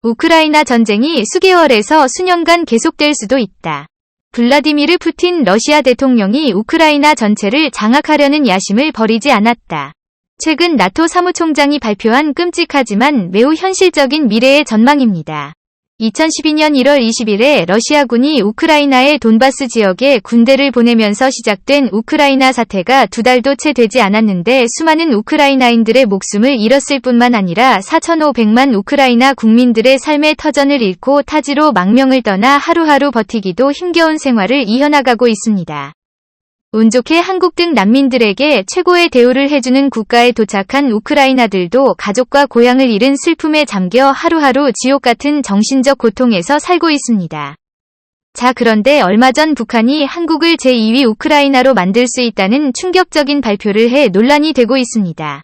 우크라이나 전쟁이 수개월에서 수년간 계속될 수도 있다. 블라디미르 푸틴 러시아 대통령이 우크라이나 전체를 장악하려는 야심을 버리지 않았다. 최근 나토 사무총장이 발표한 끔찍하지만 매우 현실적인 미래의 전망입니다. 2012년 1월 20일에 러시아군이 우크라이나의 돈바스 지역에 군대를 보내면서 시작된 우크라이나 사태가 2달도 채 되지 않았는데 수많은 우크라이나인들의 목숨을 잃었을 뿐만 아니라 4,500만 우크라이나 국민들의 삶의 터전을 잃고 타지로 망명을 떠나 하루하루 버티기도 힘겨운 생활을 이어나가고 있습니다. 운 좋게 한국 등 난민들에게 최고의 대우를 해주는 국가에 도착한 우크라이나들도 가족과 고향을 잃은 슬픔에 잠겨 하루하루 지옥 같은 정신적 고통에서 살고 있습니다. 자, 그런데 얼마 전 북한이 한국을 제2위 우크라이나로 만들 수 있다는 충격적인 발표를 해 논란이 되고 있습니다.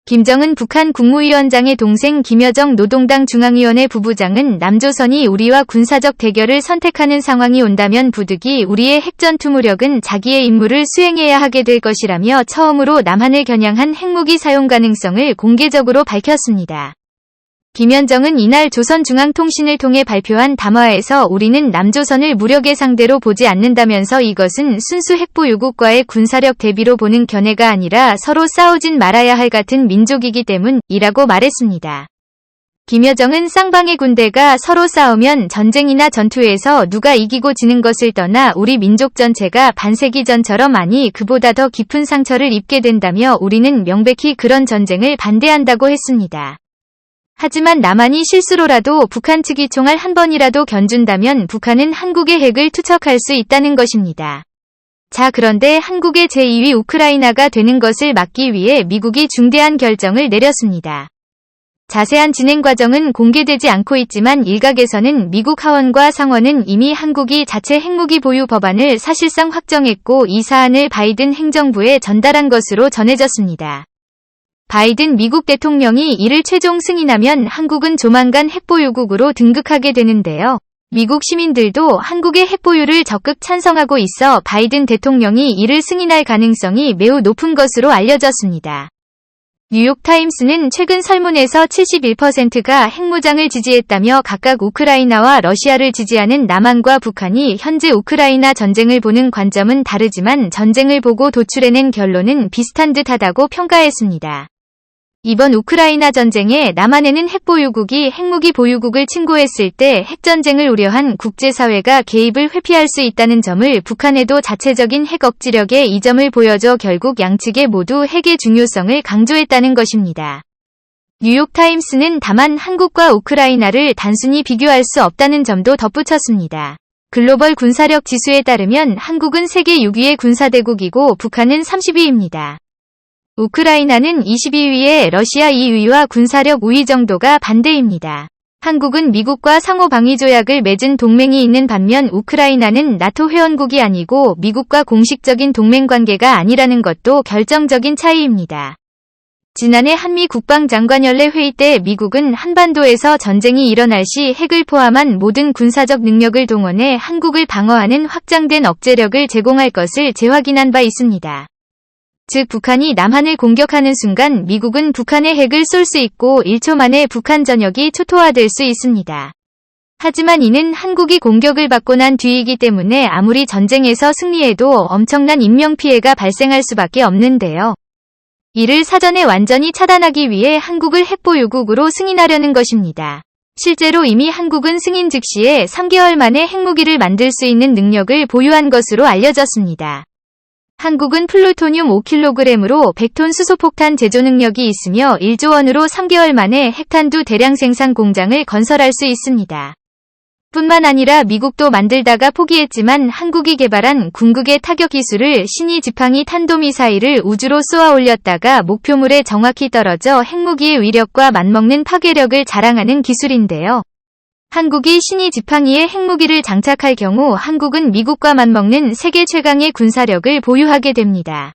김정은 북한 국무위원장의 동생 김여정 노동당 중앙위원회 부부장은 남조선이 우리와 군사적 대결을 선택하는 상황이 온다면 부득이 우리의 핵전투무력은 자기의 임무를 수행해야 하게 될 것이라며 처음으로 남한을 겨냥한 핵무기 사용 가능성을 공개적으로 밝혔습니다. 김여정은 이날 조선중앙통신을 통해 발표한 담화에서 우리는 남조선을 무력의 상대로 보지 않는다면서 이것은 순수 핵보유국과의 군사력 대비로 보는 견해가 아니라 서로 싸우진 말아야 할 같은 민족이기 때문이라고 말했습니다. 김여정은 쌍방의 군대가 서로 싸우면 전쟁이나 전투에서 누가 이기고 지는 것을 떠나 우리 민족 전체가 반세기 전처럼 아니 그보다 더 깊은 상처를 입게 된다며 우리는 명백히 그런 전쟁을 반대한다고 했습니다. 하지만 남한이 실수로라도 북한 측이 총알 한 번이라도 견준다면 북한은 한국의 핵을 투척할 수 있다는 것입니다. 자, 그런데 한국의 제2위 우크라이나가 되는 것을 막기 위해 미국이 중대한 결정을 내렸습니다. 자세한 진행 과정은 공개되지 않고 있지만 일각에서는 미국 하원과 상원은 이미 한국이 자체 핵무기 보유 법안을 사실상 확정했고 이 사안을 바이든 행정부에 전달한 것으로 전해졌습니다. 바이든 미국 대통령이 이를 최종 승인하면 한국은 조만간 핵보유국으로 등극하게 되는데요. 미국 시민들도 한국의 핵보유를 적극 찬성하고 있어 바이든 대통령이 이를 승인할 가능성이 매우 높은 것으로 알려졌습니다. 뉴욕타임스는 최근 설문에서 71%가 핵무장을 지지했다며 각각 우크라이나와 러시아를 지지하는 남한과 북한이 현재 우크라이나 전쟁을 보는 관점은 다르지만 전쟁을 보고 도출해낸 결론은 비슷한 듯하다고 평가했습니다. 이번 우크라이나 전쟁에 남한에는 핵보유국이 핵무기 보유국을 침공했을 때 핵전쟁을 우려한 국제사회가 개입을 회피할 수 있다는 점을 북한에도 자체적인 핵 억지력의 이점을 보여줘 결국 양측에 모두 핵의 중요성을 강조했다는 것입니다. 뉴욕타임스는 다만 한국과 우크라이나를 단순히 비교할 수 없다는 점도 덧붙였습니다. 글로벌 군사력 지수에 따르면 한국은 세계 6위의 군사대국이고 북한은 30위입니다. 우크라이나는 22위에 러시아 2위와 군사력 우위 정도가 반대입니다. 한국은 미국과 상호방위조약을 맺은 동맹이 있는 반면 우크라이나는 나토 회원국이 아니고 미국과 공식적인 동맹관계가 아니라는 것도 결정적인 차이입니다. 지난해 한미 국방장관연례 회의 때 미국은 한반도에서 전쟁이 일어날 시 핵을 포함한 모든 군사적 능력을 동원해 한국을 방어하는 확장된 억제력을 제공할 것을 재확인한 바 있습니다. 즉 북한이 남한을 공격하는 순간 미국은 북한의 핵을 쏠 수 있고 1초 만에 북한 전역이 초토화될 수 있습니다. 하지만 이는 한국이 공격을 받고 난 뒤이기 때문에 아무리 전쟁에서 승리해도 엄청난 인명피해가 발생할 수밖에 없는데요. 이를 사전에 완전히 차단하기 위해 한국을 핵보유국으로 승인하려는 것입니다. 실제로 이미 한국은 승인 즉시에 3개월 만에 핵무기를 만들 수 있는 능력을 보유한 것으로 알려졌습니다. 한국은 플루토늄 5kg으로 100톤 수소폭탄 제조 능력이 있으며 1조 원으로 3개월 만에 핵탄두 대량 생산 공장을 건설할 수 있습니다. 뿐만 아니라 미국도 만들다가 포기했지만 한국이 개발한 궁극의 타격 기술을 신의 지팡이 탄도미사일을 우주로 쏘아 올렸다가 목표물에 정확히 떨어져 핵무기의 위력과 맞먹는 파괴력을 자랑하는 기술인데요. 한국이 신의 지팡이에 핵무기를 장착할 경우 한국은 미국과 맞먹는 세계 최강의 군사력을 보유하게 됩니다.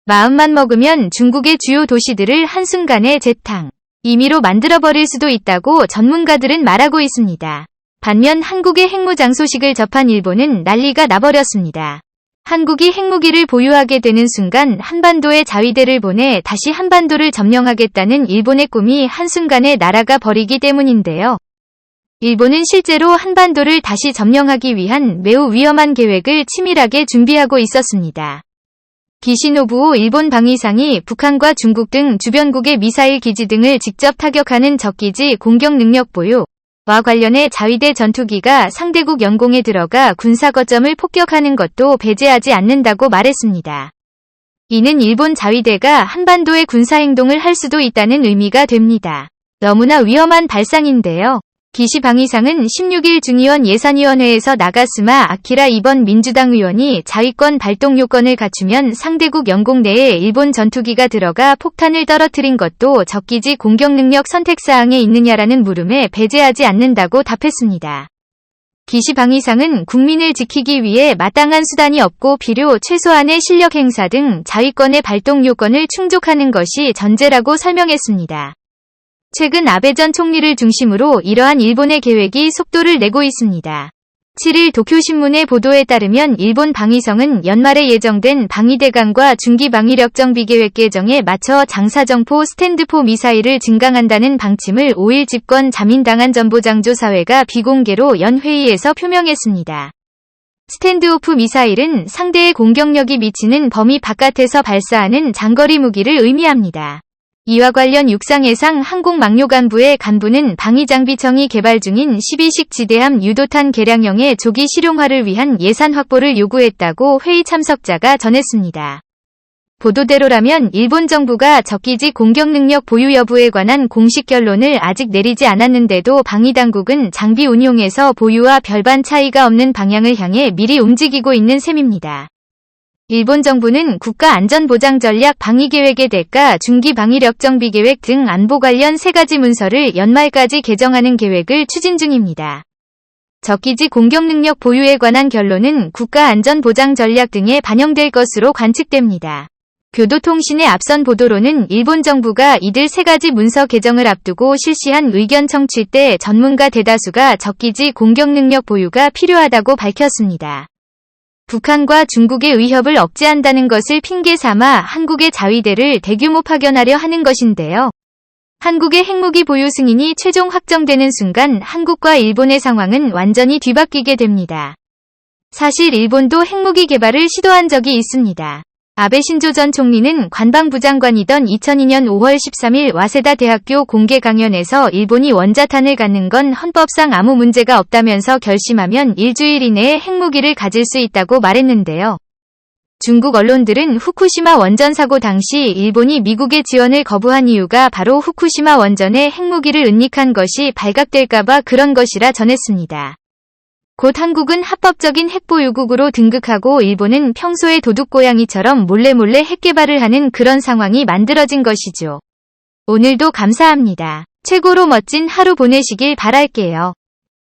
마음만 먹으면 중국의 주요 도시들을 한순간에 재탕, 임의로 만들어버릴 수도 있다고 전문가들은 말하고 있습니다. 반면 한국의 핵무장 소식을 접한 일본은 난리가 나버렸습니다. 한국이 핵무기를 보유하게 되는 순간 한반도에 자위대를 보내 다시 한반도를 점령하겠다는 일본의 꿈이 한순간에 날아가 버리기 때문인데요. 일본은 실제로 한반도를 다시 점령하기 위한 매우 위험한 계획을 치밀하게 준비하고 있었습니다. 기시노부오 일본 방위상이 북한과 중국 등 주변국의 미사일 기지 등을 직접 타격하는 적기지 공격 능력 보유와 관련해 자위대 전투기가 상대국 영공에 들어가 군사 거점을 폭격하는 것도 배제하지 않는다고 말했습니다. 이는 일본 자위대가 한반도에 군사행동을 할 수도 있다는 의미가 됩니다. 너무나 위험한 발상인데요. 기시 방위상은 16일 중의원 예산위원회에서 나가스마 아키라 이번 민주당 의원이 자위권 발동 요건을 갖추면 상대국 영공 내에 일본 전투기가 들어가 폭탄을 떨어뜨린 것도 적기지 공격 능력 선택사항에 있느냐라는 물음에 배제하지 않는다고 답했습니다. 기시 방위상은 국민을 지키기 위해 마땅한 수단이 없고 필요 최소한의 실력 행사 등 자위권의 발동 요건을 충족하는 것이 전제라고 설명했습니다. 최근 아베 전 총리를 중심으로 이러한 일본의 계획이 속도를 내고 있습니다. 7일 도쿄신문의 보도에 따르면 일본 방위성은 연말에 예정된 방위대강과 중기방위력 정비계획 개정에 맞춰 장사정포 스탠드포 미사일을 증강한다는 방침을 5일 집권 자민당한 전보장조사회가 비공개로 연 회의에서 표명했습니다. 스탠드오프 미사일은 상대의 공격력이 미치는 범위 바깥에서 발사하는 장거리 무기를 의미합니다. 이와 관련 육상해상 항공망료간부의 간부는 방위장비청이 개발 중인 12식 지대함 유도탄 개량형의 조기 실용화를 위한 예산 확보를 요구했다고 회의 참석자가 전했습니다. 보도대로라면 일본 정부가 적기지 공격 능력 보유 여부에 관한 공식 결론을 아직 내리지 않았는데도 방위당국은 장비 운용에서 보유와 별반 차이가 없는 방향을 향해 미리 움직이고 있는 셈입니다. 일본 정부는 국가안전보장전략 방위계획의 대가 중기방위력정비계획 등 안보 관련 3가지 문서를 연말까지 개정하는 계획을 추진 중입니다. 적기지 공격능력 보유에 관한 결론은 국가안전보장전략 등에 반영될 것으로 관측됩니다. 교도통신의 앞선 보도로는 일본 정부가 이들 3가지 문서 개정을 앞두고 실시한 의견 청취 때 전문가 대다수가 적기지 공격능력 보유가 필요하다고 밝혔습니다. 북한과 중국의 위협을 억제한다는 것을 핑계 삼아 한국의 자위대를 대규모 파견하려 하는 것인데요. 한국의 핵무기 보유 승인이 최종 확정되는 순간 한국과 일본의 상황은 완전히 뒤바뀌게 됩니다. 사실 일본도 핵무기 개발을 시도한 적이 있습니다. 아베 신조 전 총리는 관방부 장관이던 2002년 5월 13일 와세다 대학교 공개 강연에서 일본이 원자탄을 갖는 건 헌법상 아무 문제가 없다면서 결심하면 일주일 이내에 핵무기를 가질 수 있다고 말했는데요. 중국 언론들은 후쿠시마 원전 사고 당시 일본이 미국의 지원을 거부한 이유가 바로 후쿠시마 원전에 핵무기를 은닉한 것이 발각될까봐 그런 것이라 전했습니다. 곧 한국은 합법적인 핵보유국으로 등극하고 일본은 평소의 도둑고양이처럼 몰래몰래 핵개발을 하는 그런 상황이 만들어진 것이죠. 오늘도 감사합니다. 최고로 멋진 하루 보내시길 바랄게요.